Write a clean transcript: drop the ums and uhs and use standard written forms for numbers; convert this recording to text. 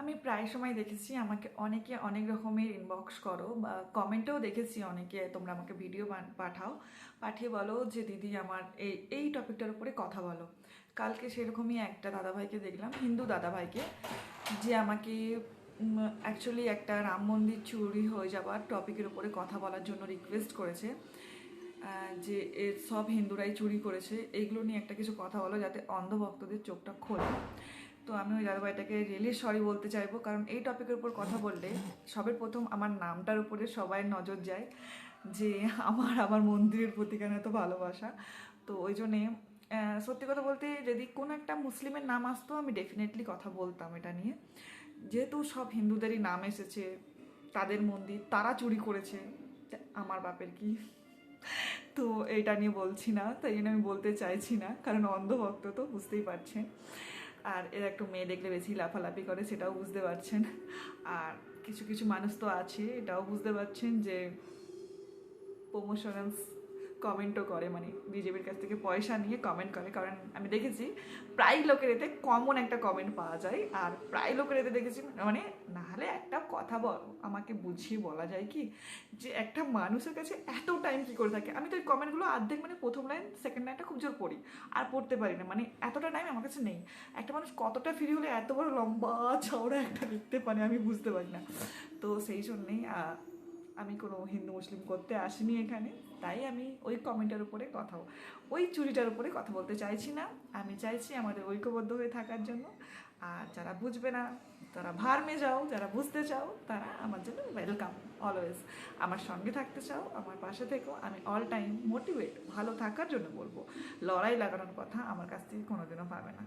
আমি প্রায় সময় দেখেছি আমাকে অনেকে অনেক রকমের ইনবক্স করো বা কমেন্টেও দেখেছি অনেকে তোমরা আমাকে ভিডিও পাঠাও, পাঠিয়ে বলো যে দিদি আমার এই টপিকটার উপরে কথা বলো। কালকে সেরকমই একটা দাদাভাইকে দেখলাম, হিন্দু দাদাভাইকে, যে আমাকে অ্যাকচুয়ালি একটা রাম মন্দির চুরি হয়ে যাওয়ার টপিকের উপরে কথা বলার জন্য রিকোয়েস্ট করেছে, যে এর সব হিন্দুরাই চুরি করেছে, এইগুলো নিয়ে একটা কিছু কথা বলো যাতে অন্ধভক্তদের চোখটা খোলে। তো আমি ওই দাদাভাইটাকে রিয়েলি সরি বলতে চাইবো, কারণ এই টপিকের উপর কথা বললে সবের প্রথম আমার নামটার উপরে সবাই নজর যায়, যে আমার মন্দিরের প্রতি কেন এত ভালোবাসা। তো ওই জন্যে সত্যি কথা বলতে যদি কোনো একটা মুসলিমের নাম আসতো আমি ডেফিনেটলি কথা বলতাম এটা নিয়ে, যেহেতু সব হিন্দুদেরই নাম এসেছে, তাদের মন্দির তারা চুরি করেছে, আমার বাপের কি। তো এটা নিয়ে বলছি না, তাই জন্য আমি বলতে চাইছি না, কারণ অন্ধভক্ত তো বুঝতেই পারছেন। আর এর একটু মেয়ে দেখলে বেশি লাফালাফি করে, সেটাও বুঝতে পারছেন। আর কিছু কিছু মানুষ তো আছে, এটাও বুঝতে পারছেন যে প্রমোশনাল কমেন্টও করে, মানে বিজেপির কাছ থেকে পয়সা নিয়ে কমেন্ট করে। কারণ আমি দেখেছি প্রায় লোকের এতে কমন একটা কমেন্ট পাওয়া যায়, আর প্রায় লোকের এতে দেখেছি, মানে না হলে একটা কথা আমাকে বুঝিয়ে বলা যায় কি, যে একটা মানুষের কাছে এত টাইম কী করে থাকে। আমি তো ওই কমেন্টগুলো অর্ধেক, মানে প্রথম লাইন সেকেন্ড লাইনটা খুব জোর পড়ি, আর পড়তে পারি না, মানে এতটা টাইম আমার কাছে নেই। একটা মানুষ কতটা ফ্রি হলে এত বড় লম্বা চওড়া একটা লিখতে পারে আমি বুঝতে পারি না। তো সেই জন্যেই আমি কোনো হিন্দু মুসলিম করতে আসিনি এখানে, তাই আমি ওই কমেন্টের উপরে ওই চুরিটার উপরে কথা বলতে চাইছি না। আমি চাইছি আমাদের ঐক্যবদ্ধ হয়ে থাকার জন্য। আর যারা বুঝবে না তারা ভার্মে যাও, যারা বুঝতে চাও তারা আমার জন্য ওয়েলকাম। অলওয়েজ আমার সঙ্গে থাকতে চাও, আমার পাশে থেকেও, আমি অল টাইম মোটিভেট ভালো থাকার জন্য বলবো। লড়াই লাগানোর কথা আমার কাছ থেকে কোনোদিনও পাবে না।